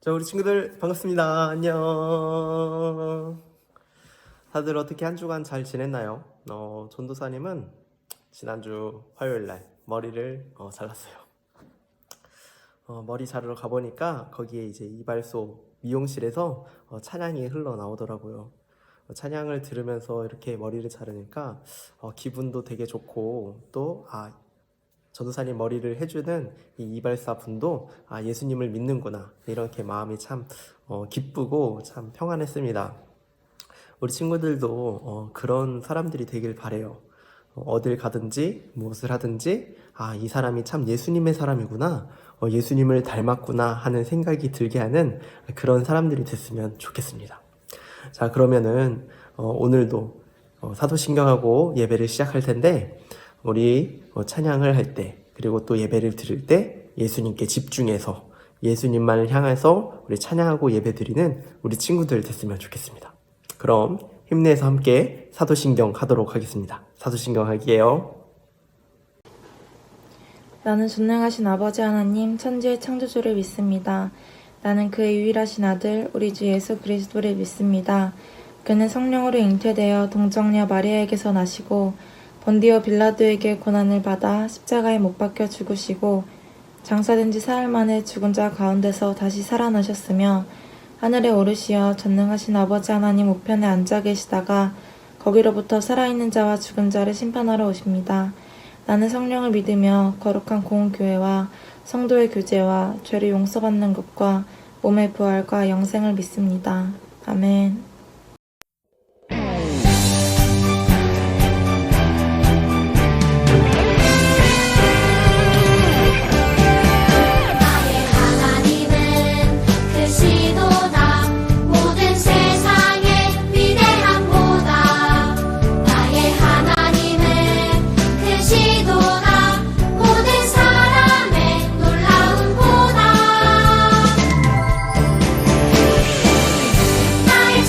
자, 우리 친구들 반갑습니다. 안녕. 다들 어떻게 한 주간 잘 지냈나요? 전도사님은 지난주 화요일날 머리를 잘랐어요. 머리 자르러 가보니까 거기에 이제 이발소 미용실에서 찬양이 흘러나오더라고요. 찬양을 들으면서 이렇게 머리를 자르니까 기분도 되게 좋고, 또 전도사님 머리를 해주는 이 이발사 분도 예수님을 믿는구나, 이렇게 마음이 참 기쁘고 참 평안했습니다. 우리 친구들도 그런 사람들이 되길 바래요. 어딜 가든지 무엇을 하든지 이 사람이 참 예수님의 사람이구나, 예수님을 닮았구나 하는 생각이 들게 하는 그런 사람들이 됐으면 좋겠습니다. 자, 그러면은 오늘도 사도신경하고 예배를 시작할 텐데, 우리 찬양을 할 때, 그리고 또 예배를 드릴 때 예수님께 집중해서 예수님만을 향해서 우리 찬양하고 예배 드리는 우리 친구들 됐으면 좋겠습니다. 그럼 힘내서 함께 사도신경 하도록 하겠습니다. 사도신경 할게요. 나는 전능하신 아버지 하나님, 천지의 창조주를 믿습니다. 나는 그의 유일하신 아들, 우리 주 예수 그리스도를 믿습니다. 그는 성령으로 잉태되어 동정녀 마리아에게서 나시고 본디오 빌라도에게 고난을 받아 십자가에 못 박혀 죽으시고 장사된 지 사흘 만에 죽은 자 가운데서 다시 살아나셨으며 하늘에 오르시어 전능하신 아버지 하나님 우편에 앉아 계시다가 거기로부터 살아있는 자와 죽은 자를 심판하러 오십니다. 나는 성령을 믿으며 거룩한 공교회와 성도의 교제와 죄를 용서받는 것과 몸의 부활과 영생을 믿습니다. 아멘. 나의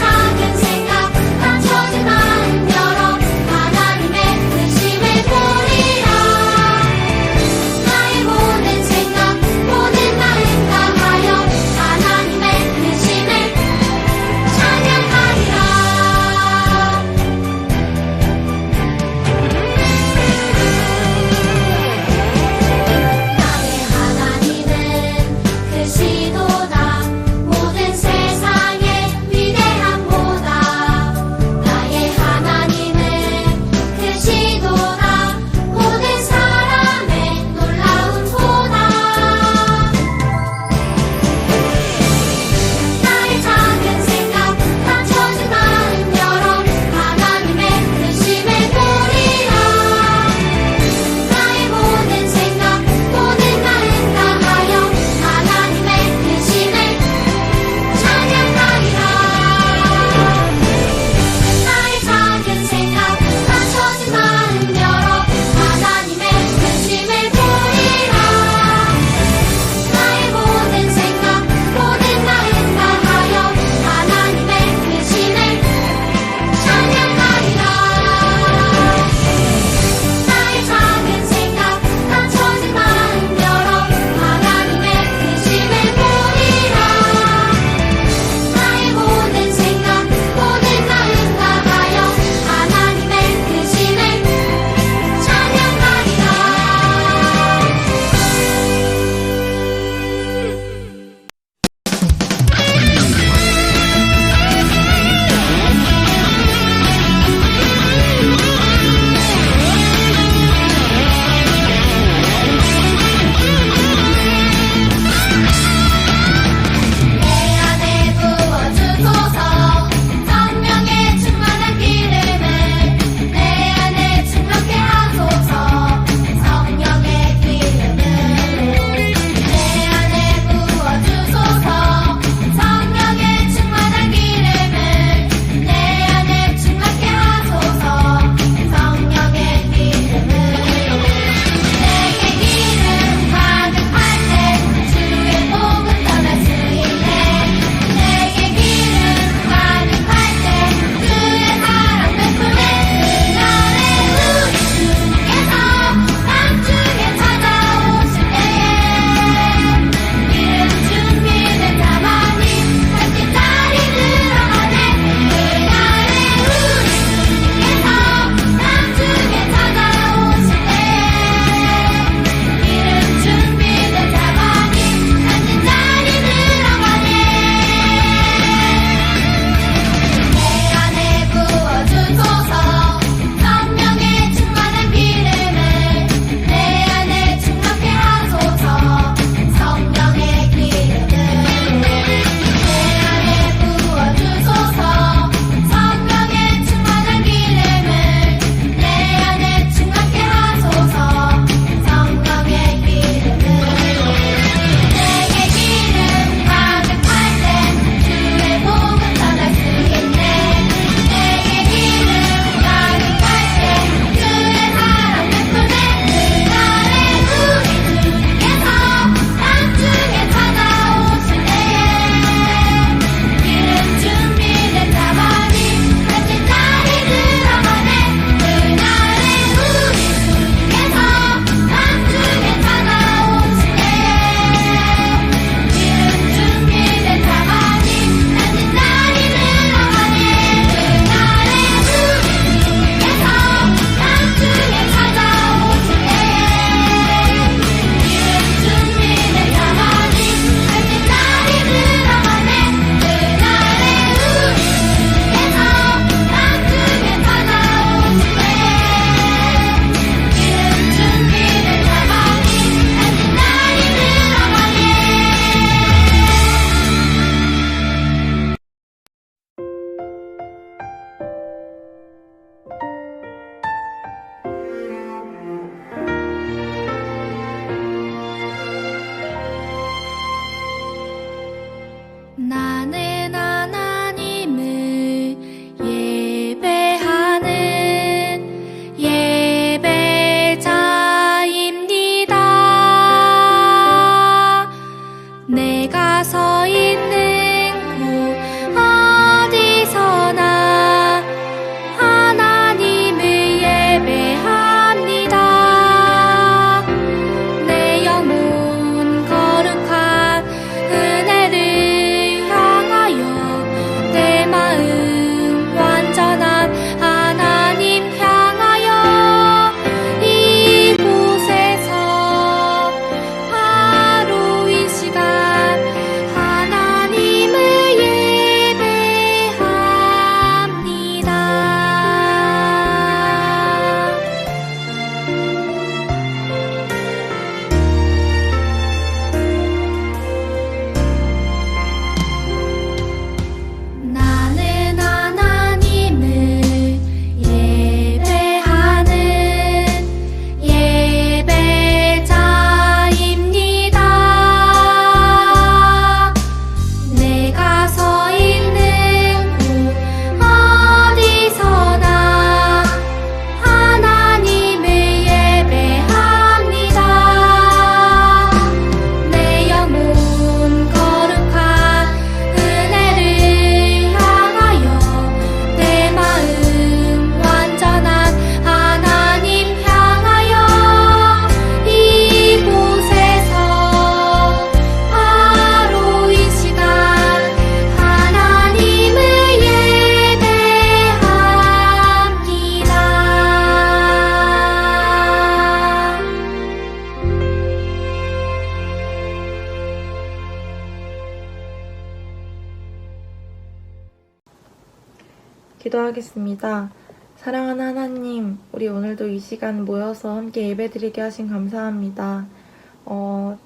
기도하겠습니다. 사랑하는 하나님, 우리 오늘도 이 시간 모여서 함께 예배드리게 하신 감사합니다.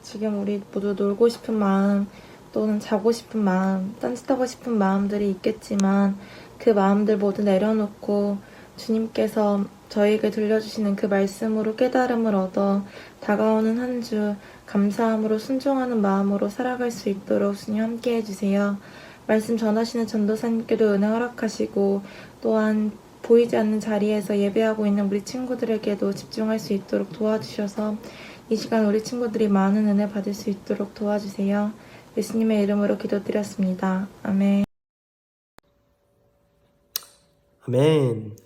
지금 우리 모두 놀고 싶은 마음, 또는 자고 싶은 마음, 딴짓하고 싶은 마음들이 있겠지만 그 마음들 모두 내려놓고 주님께서 저희에게 들려주시는 그 말씀으로 깨달음을 얻어 다가오는 한 주 감사함으로 순종하는 마음으로 살아갈 수 있도록 주님 함께 해주세요. 말씀 전하시는 전도사님께도 은혜 허락하시고 또한 보이지 않는 자리에서 예배하고 있는 우리 친구들에게도 집중할 수 있도록 도와주셔서 이 시간 우리 친구들이 많은 은혜 받을 수 있도록 도와주세요. 예수님의 이름으로 기도드렸습니다. 아멘. 아멘.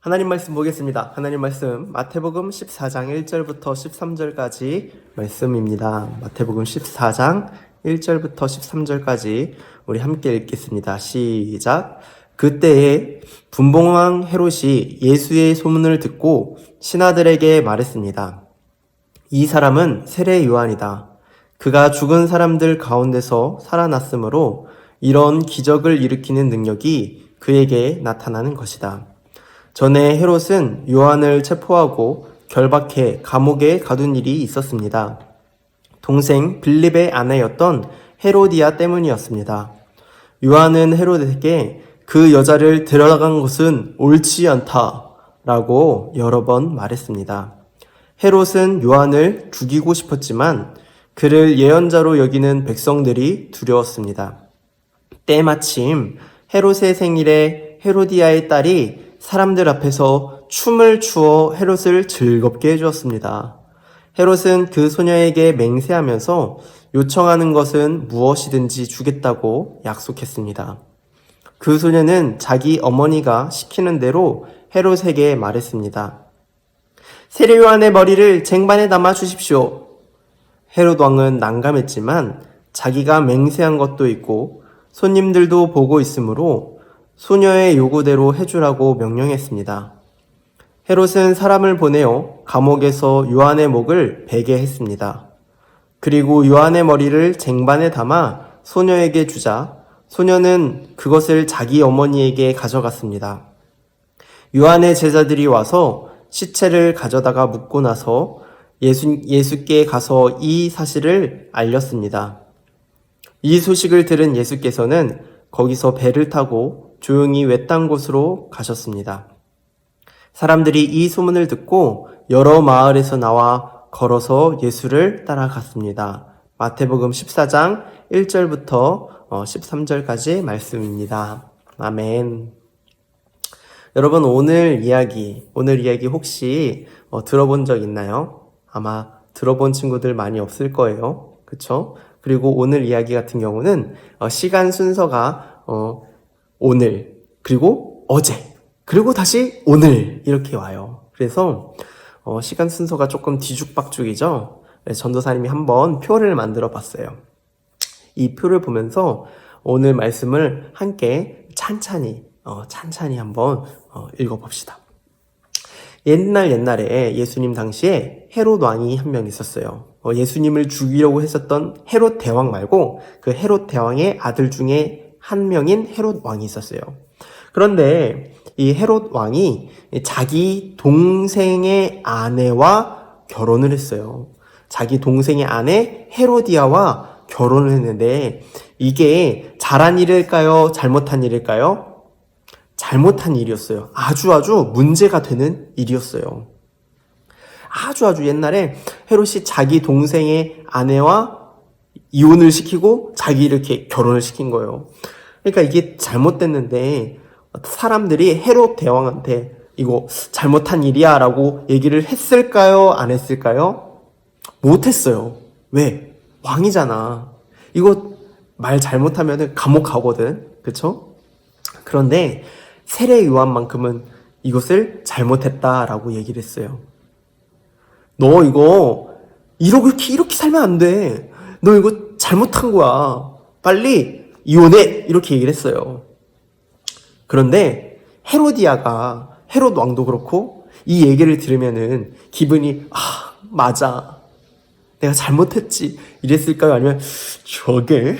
하나님 말씀 보겠습니다. 하나님 말씀 마태복음 14장 1절부터 13절까지 말씀입니다. 마태복음 14장 1절부터 13절까지 우리 함께 읽겠습니다. 시작. 그때에 분봉왕 헤롯이 예수의 소문을 듣고 신하들에게 말했습니다. 이 사람은 세례 요한이다. 그가 죽은 사람들 가운데서 살아났으므로 이런 기적을 일으키는 능력이 그에게 나타나는 것이다. 전에 헤롯은 요한을 체포하고 결박해 감옥에 가둔 일이 있었습니다. 동생 빌립의 아내였던 헤로디아 때문이었습니다. 요한은 헤롯에게 그 여자를 데려간 것은 옳지 않다라고 여러 번 말했습니다. 헤롯은 요한을 죽이고 싶었지만 그를 예언자로 여기는 백성들이 두려웠습니다. 때마침 헤롯의 생일에 헤로디아의 딸이 사람들 앞에서 춤을 추어 헤롯을 즐겁게 해주었습니다. 헤롯은 그 소녀에게 맹세하면서 요청하는 것은 무엇이든지 주겠다고 약속했습니다. 그 소녀는 자기 어머니가 시키는 대로 헤롯에게 말했습니다. 세례 요한의 머리를 쟁반에 담아 주십시오. 헤롯 왕은 난감했지만 자기가 맹세한 것도 있고 손님들도 보고 있으므로 소녀의 요구대로 해주라고 명령했습니다. 헤롯은 사람을 보내어 감옥에서 요한의 목을 베게 했습니다. 그리고 요한의 머리를 쟁반에 담아 소녀에게 주자 소녀는 그것을 자기 어머니에게 가져갔습니다. 요한의 제자들이 와서 시체를 가져다가 묻고 나서 예수께 가서 이 사실을 알렸습니다. 이 소식을 들은 예수께서는 거기서 배를 타고 조용히 외딴 곳으로 가셨습니다. 사람들이 이 소문을 듣고 여러 마을에서 나와 걸어서 예수를 따라갔습니다. 마태복음 14장 1절부터 13절까지 말씀입니다. 아멘. 여러분 오늘 이야기 혹시 들어본 적 있나요? 아마 들어본 친구들 많이 없을 거예요. 그쵸? 그리고 오늘 이야기 같은 경우는 시간 순서가 오늘, 그리고 어제, 그리고 다시 오늘 이렇게 와요. 그래서 시간 순서가 조금 뒤죽박죽이죠. 전도사님이 한번 표를 만들어 봤어요. 이 표를 보면서 오늘 말씀을 함께 찬찬히 한번 읽어봅시다. 옛날에 예수님 당시에 헤롯 왕이 한 명 있었어요. 예수님을 죽이려고 했었던 헤롯 대왕 말고 그 헤롯 대왕의 아들 중에 한 명인 헤롯 왕이 있었어요. 그런데 이 헤롯 왕이 자기 동생의 아내와 결혼을 했어요. 자기 동생의 아내 헤로디아와 결혼을 했는데 이게 잘한 일일까요? 잘못한 일일까요? 잘못한 일이었어요. 아주 문제가 되는 일이었어요. 아주 옛날에 헤롯이 자기 동생의 아내와 이혼을 시키고 자기 이렇게 결혼을 시킨 거예요. 그러니까 이게 잘못됐는데 사람들이 헤롯 대왕한테 이거 잘못한 일이야 라고 얘기를 했을까요? 안 했을까요? 못했어요. 왜? 왕이잖아. 이거 말 잘못하면 감옥 가거든. 그쵸? 그런데 세례 요한만큼은 이것을 잘못했다라고 얘기를 했어요. 너 이거 이렇게 살면 안 돼. 너 이거 잘못한 거야. 빨리 이혼해. 이렇게 얘기를 했어요. 그런데 헤롯 왕도 그렇고 이 얘기를 들으면은 기분이 맞아. 내가 잘못했지. 이랬을까요? 아니면 저게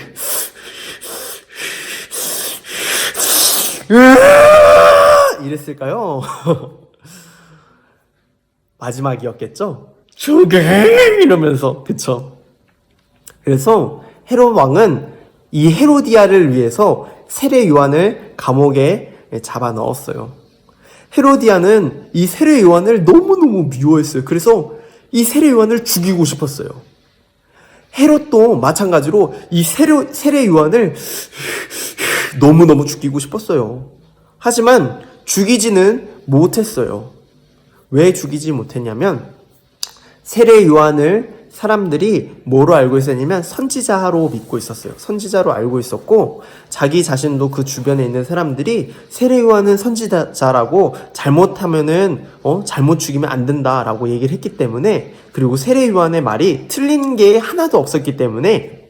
이랬을까요? 마지막이었겠죠? 죽여! 이러면서, 그쵸? 그래서 헤롯 왕은 이 헤로디아를 위해서 세례 요한을 감옥에 잡아 넣었어요. 헤로디아는 이 세례 요한을 너무너무 미워했어요. 그래서 이 세례 요한을 죽이고 싶었어요. 헤롯도 마찬가지로 이 세례 요한을 너무너무 죽이고 싶었어요. 하지만 죽이지는 못했어요. 왜 죽이지 못했냐면 세례 요한을 사람들이 뭐로 알고 있었냐면 선지자로 믿고 있었어요. 선지자로 알고 있었고 자기 자신도 그 주변에 있는 사람들이 세례 요한은 선지자라고 잘못하면은 잘못 죽이면 안 된다라고 얘기를 했기 때문에 그리고 세례 요한의 말이 틀린 게 하나도 없었기 때문에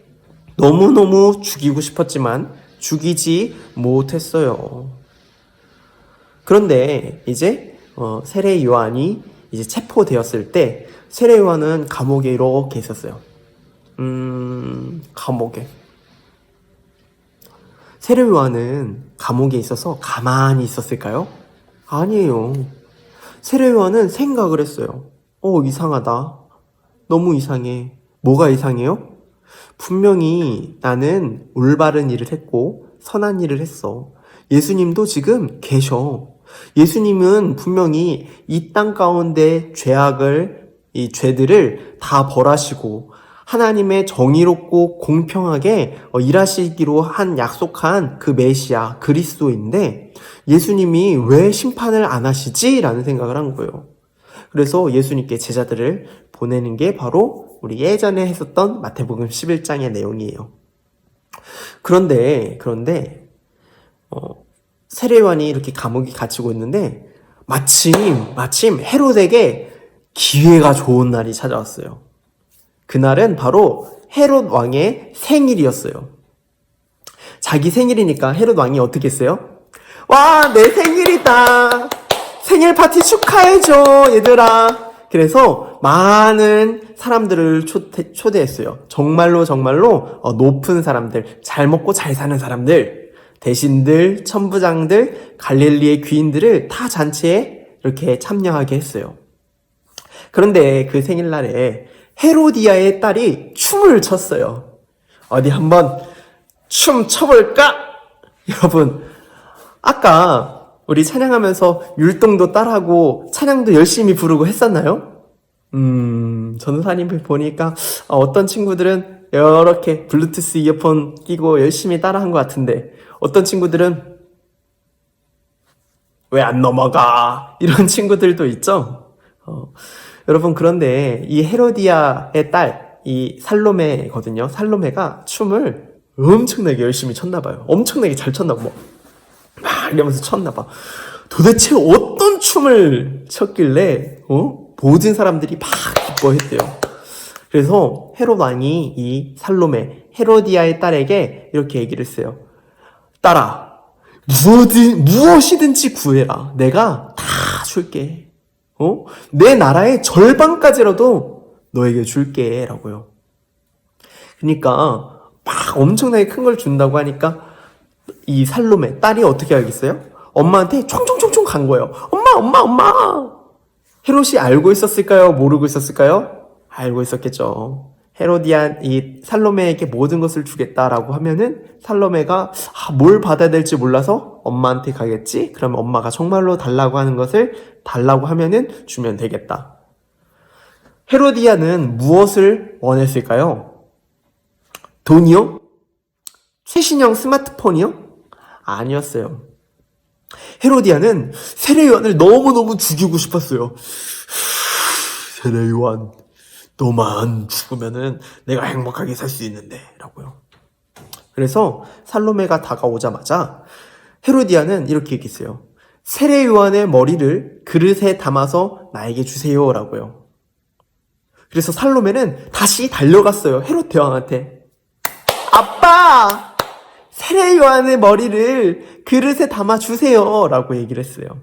너무너무 죽이고 싶었지만 죽이지 못했어요. 그런데 이제 세례 요한이 이제 체포되었을 때 세례 요한은 감옥에 이렇게 있었어요. 감옥에. 세례 요한은 감옥에 있어서 가만히 있었을까요? 아니에요. 세례 요한은 생각을 했어요. 이상하다. 너무 이상해. 뭐가 이상해요? 분명히 나는 올바른 일을 했고 선한 일을 했어. 예수님도 지금 계셔. 예수님은 분명히 이 땅 가운데 이 죄들을 다 벌하시고 하나님의 정의롭고 공평하게 일하시기로 약속한 그 메시아 그리스도인데 예수님이 왜 심판을 안 하시지? 라는 생각을 한 거예요. 그래서 예수님께 제자들을 보내는 게 바로 우리 예전에 했었던 마태복음 11장의 내용이에요. 그런데 세례 요한이 이렇게 감옥에 갇히고 있는데 마침 헤롯에게 기회가 좋은 날이 찾아왔어요. 그날은 바로 헤롯 왕의 생일이었어요. 자기 생일이니까 헤롯 왕이 어떻게 했어요? 와, 내 생일이다. 생일 파티 축하해줘, 얘들아. 그래서 많은 사람들을 초대했어요. 정말로 높은 사람들, 잘 먹고 잘 사는 사람들, 대신들, 천부장들, 갈릴리의 귀인들을 다 잔치에 이렇게 참여하게 했어요. 그런데 그 생일날에 헤로디아의 딸이 춤을 췄어요. 어디 한번 춤 춰볼까? 여러분, 아까 우리 찬양하면서 율동도 따라하고 찬양도 열심히 부르고 했었나요? 전사님을 보니까 어떤 친구들은 이렇게 블루투스 이어폰 끼고 열심히 따라한 것 같은데 어떤 친구들은 왜 안 넘어가? 이런 친구들도 있죠? 여러분, 그런데 이 헤로디아의 딸, 이 살로메거든요. 살로메가 춤을 엄청나게 열심히 췄나봐요. 엄청나게 잘 췄나봐. 막 이러면서 췄나봐. 도대체 어떤 춤을 췄길래, 모든 사람들이 막 기뻐했대요. 그래서 헤롯 왕이 이 살로메, 헤로디아의 딸에게 이렇게 얘기를 했어요. 딸아, 무엇이든지 구해라. 내가 다 줄게. 내 나라의 절반까지라도 너에게 줄게. 라고요. 그러니까 막 엄청나게 큰 걸 준다고 하니까 이 살로메, 딸이 어떻게 알겠어요? 엄마한테 총총총총 간 거예요. 엄마! 헤롯이 알고 있었을까요? 모르고 있었을까요? 알고 있었겠죠. 헤로디안 이 살로메에게 모든 것을 주겠다라고 하면은 살로메가 뭘 받아야 될지 몰라서 엄마한테 가겠지? 그러면 엄마가 정말로 달라고 하는 것을 달라고 하면은 주면 되겠다. 헤로디아는 무엇을 원했을까요? 돈이요? 최신형 스마트폰이요? 아니었어요. 헤로디아는 세례 요한을 너무너무 죽이고 싶었어요. 세례 요한, 너만 죽으면은 내가 행복하게 살 수 있는데 라고요. 그래서 살로메가 다가오자마자 헤로디아는 이렇게 얘기했어요. 세례 요한의 머리를 그릇에 담아서 나에게 주세요 라고요. 그래서 살로메는 다시 달려갔어요. 헤롯 대왕한테. 아빠! 세례 요한의 머리를 그릇에 담아 주세요 라고 얘기를 했어요.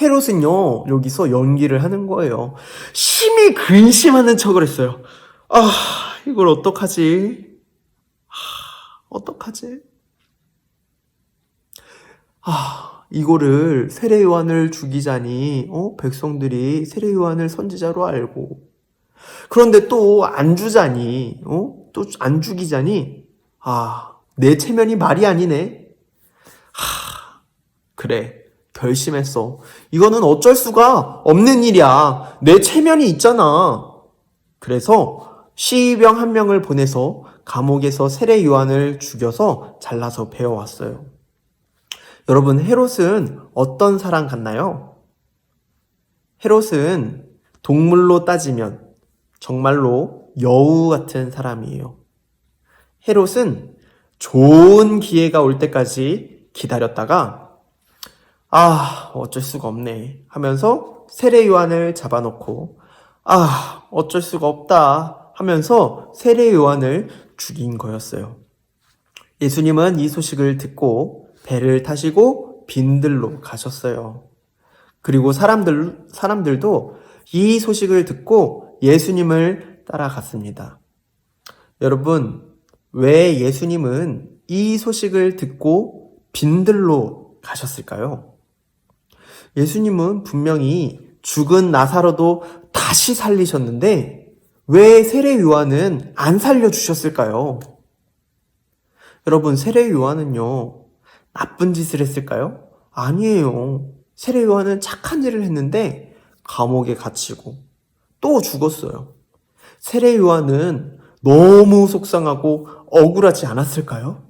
헤롯은요, 여기서 연기를 하는 거예요. 심히 근심하는 척을 했어요. 이걸 어떡하지? 어떡하지? 이거를 세례 요한을 죽이자니 백성들이 세례 요한을 선지자로 알고 그런데 또 안 주자니 또 안 죽이자니 내 체면이 말이 아니네. 그래 결심했어. 이거는 어쩔 수가 없는 일이야. 내 체면이 있잖아. 그래서 시의병 한 명을 보내서 감옥에서 세례 요한을 죽여서 잘라서 베어왔어요. 여러분, 헤롯은 어떤 사람 같나요? 헤롯은 동물로 따지면 정말로 여우 같은 사람이에요. 헤롯은 좋은 기회가 올 때까지 기다렸다가 어쩔 수가 없네 하면서 세례 요한을 잡아놓고 어쩔 수가 없다 하면서 세례 요한을 죽인 거였어요. 예수님은 이 소식을 듣고 배를 타시고 빈들로 가셨어요. 그리고 사람들도 이 소식을 듣고 예수님을 따라갔습니다. 여러분, 왜 예수님은 이 소식을 듣고 빈들로 가셨을까요? 예수님은 분명히 죽은 나사로도 다시 살리셨는데 왜 세례 요한은 안 살려주셨을까요? 여러분, 세례 요한은요, 나쁜 짓을 했을까요? 아니에요. 세례 요한은 착한 일을 했는데 감옥에 갇히고 또 죽었어요. 세례 요한은 너무 속상하고 억울하지 않았을까요?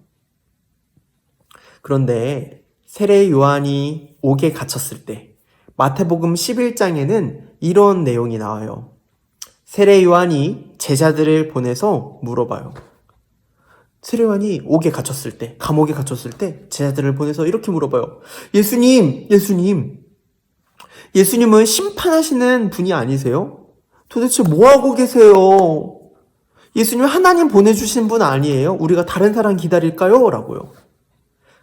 그런데 세례 요한이 옥에 갇혔을 때 마태복음 11장에는 이런 내용이 나와요. 세례 요한이 제자들을 보내서 물어봐요. 세례 요한이 옥에 갇혔을 때, 감옥에 갇혔을 때 제자들을 보내서 이렇게 물어봐요. 예수님은 심판하시는 분이 아니세요? 도대체 뭐하고 계세요? 예수님 하나님 보내주신 분 아니에요? 우리가 다른 사람 기다릴까요? 라고요.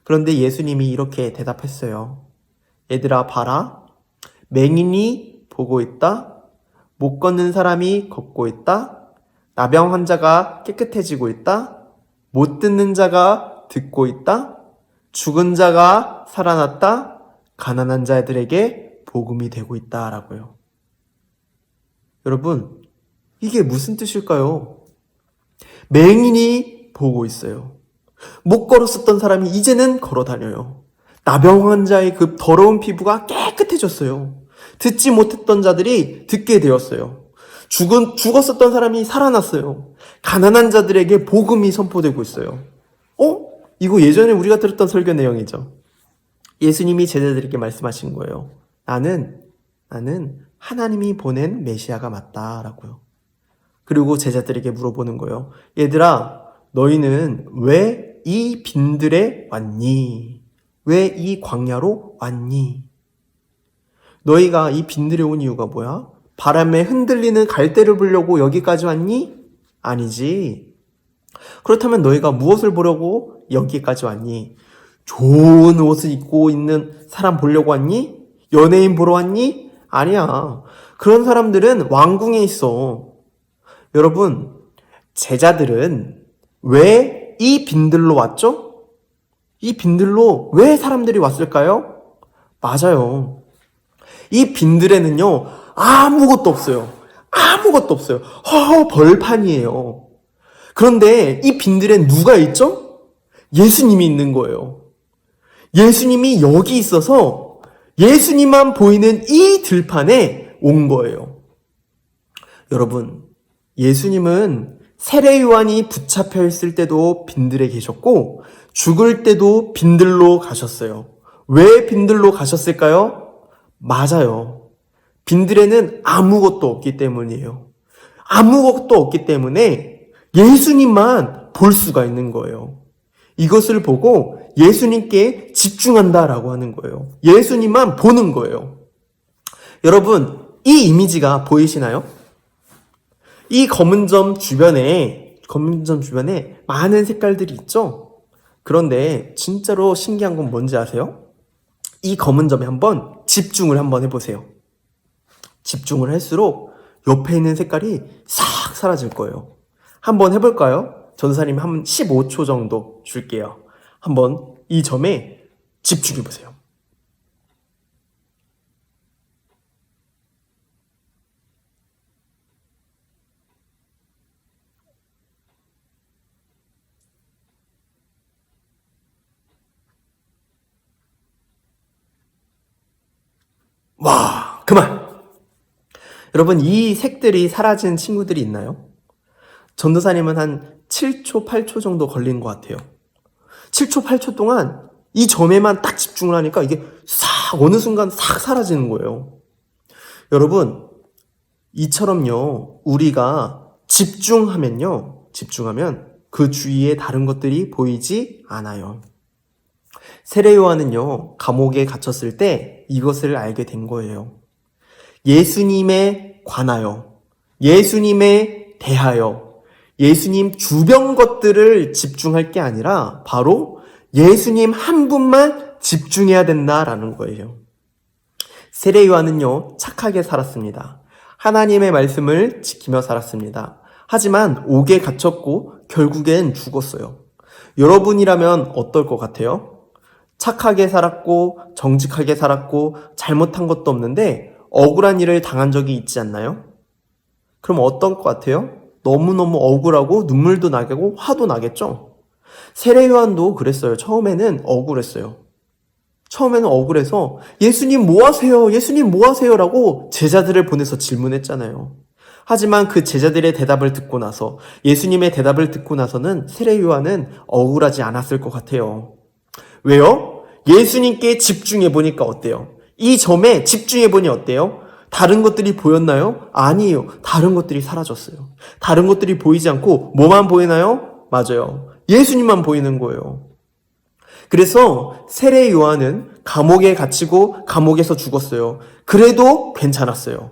그런데 예수님이 이렇게 대답했어요. 얘들아 봐라. 맹인이 보고 있다. 못 걷는 사람이 걷고 있다. 나병 환자가 깨끗해지고 있다. 못 듣는 자가 듣고 있다. 죽은 자가 살아났다. 가난한 자들에게 복음이 되고 있다라고요. 여러분, 이게 무슨 뜻일까요? 맹인이 보고 있어요. 못 걸었었던 사람이 이제는 걸어 다녀요. 나병 환자의 그 더러운 피부가 깨끗해졌어요. 듣지 못했던 자들이 듣게 되었어요. 죽었었던 사람이 살아났어요. 가난한 자들에게 복음이 선포되고 있어요. 이거 예전에 우리가 들었던 설교 내용이죠. 예수님이 제자들에게 말씀하신 거예요. 나는 하나님이 보낸 메시아가 맞다라고요. 그리고 제자들에게 물어보는 거예요. 얘들아, 너희는 왜 이 빈들에 왔니? 왜 이 광야로 왔니? 너희가 이 빈들에 온 이유가 뭐야? 바람에 흔들리는 갈대를 보려고 여기까지 왔니? 아니지. 그렇다면 너희가 무엇을 보려고 여기까지 왔니? 좋은 옷을 입고 있는 사람 보려고 왔니? 연예인 보러 왔니? 아니야. 그런 사람들은 왕궁에 있어. 여러분, 제자들은 왜 이 빈들로 왔죠? 이 빈들로 왜 사람들이 왔을까요? 맞아요. 이 빈들에는요, 아무것도 없어요. 아무것도 없어요. 벌판이에요. 그런데 이 빈들엔 누가 있죠? 예수님이 있는 거예요. 예수님이 여기 있어서 예수님만 보이는 이 들판에 온 거예요. 여러분, 예수님은 세례 요한이 붙잡혀 있을 때도 빈들에 계셨고 죽을 때도 빈들로 가셨어요. 왜 빈들로 가셨을까요? 맞아요. 빈들에는 아무것도 없기 때문이에요. 아무것도 없기 때문에 예수님만 볼 수가 있는 거예요. 이것을 보고 예수님께 집중한다라고 하는 거예요. 예수님만 보는 거예요. 여러분, 이 이미지가 보이시나요? 이 검은 점 주변에 많은 색깔들이 있죠? 그런데 진짜로 신기한 건 뭔지 아세요? 이 검은 점에 한번 집중을 한번 해보세요. 집중을 할수록 옆에 있는 색깔이 싹 사라질 거예요. 한번 해볼까요? 전사님 한 15초 정도 줄게요. 한번 이 점에 집중해보세요. 그만! 여러분, 이 색들이 사라진 친구들이 있나요? 전도사님은 한 7초, 8초 정도 걸린 것 같아요. 7초, 8초 동안 이 점에만 딱 집중을 하니까 이게 싹 어느 순간 싹 사라지는 거예요. 여러분, 이처럼요, 우리가 집중하면 그 주위에 다른 것들이 보이지 않아요. 세례 요한은요, 감옥에 갇혔을 때 이것을 알게 된 거예요. 예수님에 관하여, 예수님에 대하여, 예수님 주변 것들을 집중할 게 아니라 바로 예수님 한 분만 집중해야 된다라는 거예요. 세례 요한은요, 착하게 살았습니다. 하나님의 말씀을 지키며 살았습니다. 하지만 옥에 갇혔고 결국엔 죽었어요. 여러분이라면 어떨 것 같아요? 착하게 살았고 정직하게 살았고 잘못한 것도 없는데 억울한 일을 당한 적이 있지 않나요? 그럼 어떨 것 같아요? 너무너무 억울하고 눈물도 나고 화도 나겠죠? 세례 요한도 그랬어요. 처음에는 억울했어요. 처음에는 억울해서 예수님 뭐 하세요? 예수님 뭐 하세요? 라고 제자들을 보내서 질문했잖아요. 하지만 그 제자들의 대답을 듣고 나서, 예수님의 대답을 듣고 나서는 세례 요한은 억울하지 않았을 것 같아요. 왜요? 예수님께 집중해보니까 어때요? 이 점에 집중해보니 어때요? 다른 것들이 보였나요? 아니에요. 다른 것들이 사라졌어요. 다른 것들이 보이지 않고 뭐만 보이나요? 맞아요. 예수님만 보이는 거예요. 그래서 세례 요한은 감옥에 갇히고 감옥에서 죽었어요. 그래도 괜찮았어요.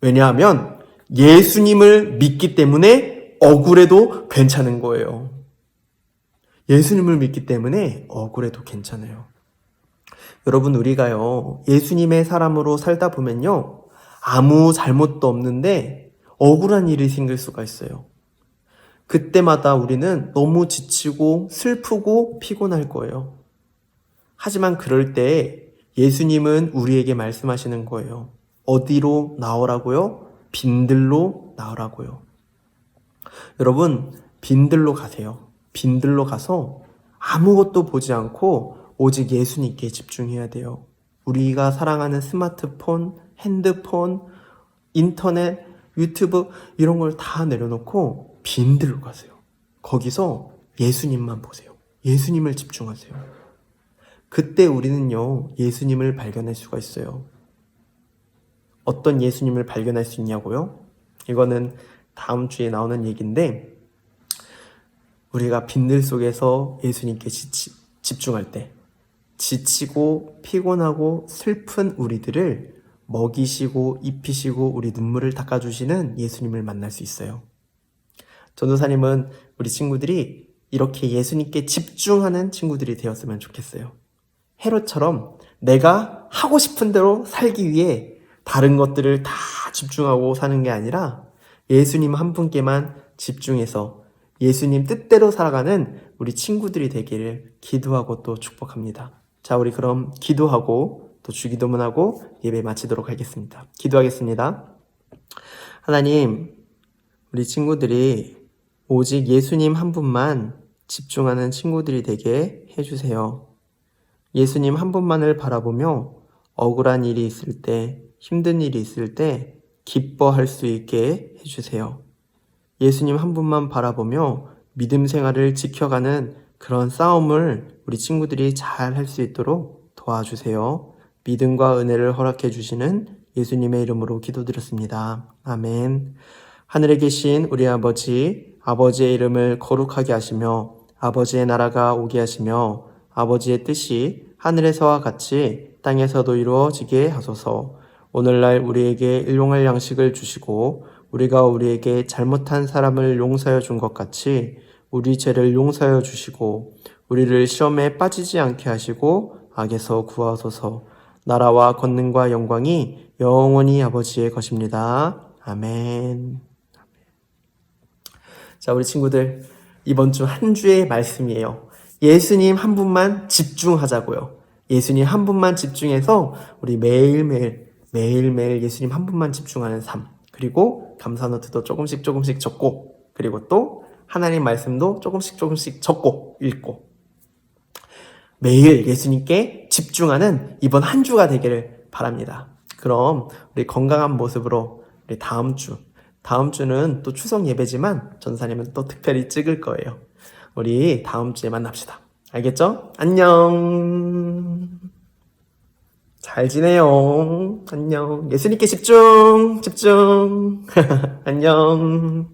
왜냐하면 예수님을 믿기 때문에 억울해도 괜찮은 거예요. 예수님을 믿기 때문에 억울해도 괜찮아요. 여러분, 우리가요, 예수님의 사람으로 살다 보면요, 아무 잘못도 없는데 억울한 일이 생길 수가 있어요. 그때마다 우리는 너무 지치고 슬프고 피곤할 거예요. 하지만 그럴 때 예수님은 우리에게 말씀하시는 거예요. 어디로 나오라고요? 빈들로 나오라고요. 여러분, 빈들로 가세요. 빈들로 가서 아무것도 보지 않고 오직 예수님께 집중해야 돼요. 우리가 사랑하는 스마트폰, 핸드폰, 인터넷, 유튜브 이런 걸 다 내려놓고 빈들로 가세요. 거기서 예수님만 보세요. 예수님을 집중하세요. 그때 우리는요, 예수님을 발견할 수가 있어요. 어떤 예수님을 발견할 수 있냐고요? 이거는 다음 주에 나오는 얘기인데, 우리가 빈들 속에서 예수님께 집중할 때 지치고 피곤하고 슬픈 우리들을 먹이시고 입히시고 우리 눈물을 닦아주시는 예수님을 만날 수 있어요. 전도사님은 우리 친구들이 이렇게 예수님께 집중하는 친구들이 되었으면 좋겠어요. 헤롯처럼 내가 하고 싶은 대로 살기 위해 다른 것들을 다 집중하고 사는 게 아니라 예수님 한 분께만 집중해서 예수님 뜻대로 살아가는 우리 친구들이 되기를 기도하고 또 축복합니다. 자, 우리 그럼 기도하고 또 주기도문하고 예배 마치도록 하겠습니다. 기도하겠습니다. 하나님, 우리 친구들이 오직 예수님 한 분만 집중하는 친구들이 되게 해주세요. 예수님 한 분만을 바라보며 억울한 일이 있을 때, 힘든 일이 있을 때 기뻐할 수 있게 해주세요. 예수님 한 분만 바라보며 믿음 생활을 지켜가는 그런 싸움을 우리 친구들이 잘 할 수 있도록 도와주세요. 믿음과 은혜를 허락해 주시는 예수님의 이름으로 기도드렸습니다. 아멘. 하늘에 계신 우리 아버지, 아버지의 이름을 거룩하게 하시며 아버지의 나라가 오게 하시며 아버지의 뜻이 하늘에서와 같이 땅에서도 이루어지게 하소서. 오늘날 우리에게 일용할 양식을 주시고 우리가 우리에게 잘못한 사람을 용서하여 준 것 같이 우리 죄를 용서하여 주시고 우리를 시험에 빠지지 않게 하시고 악에서 구하소서. 나라와 권능과 영광이 영원히 아버지의 것입니다. 아멘. 자, 우리 친구들, 이번 주 한 주의 말씀이에요. 예수님 한 분만 집중하자고요. 예수님 한 분만 집중해서 우리 매일매일 예수님 한 분만 집중하는 삶, 그리고 감사노트도 조금씩 적고, 그리고 또 하나님 말씀도 조금씩 적고 읽고 매일 예수님께 집중하는 이번 한 주가 되기를 바랍니다. 그럼 우리 건강한 모습으로 우리 다음 주는 또 추석 예배지만 전사님은 또 특별히 찍을 거예요. 우리 다음 주에 만납시다. 알겠죠? 안녕. 잘 지내요. 안녕. 예수님께 집중. 안녕.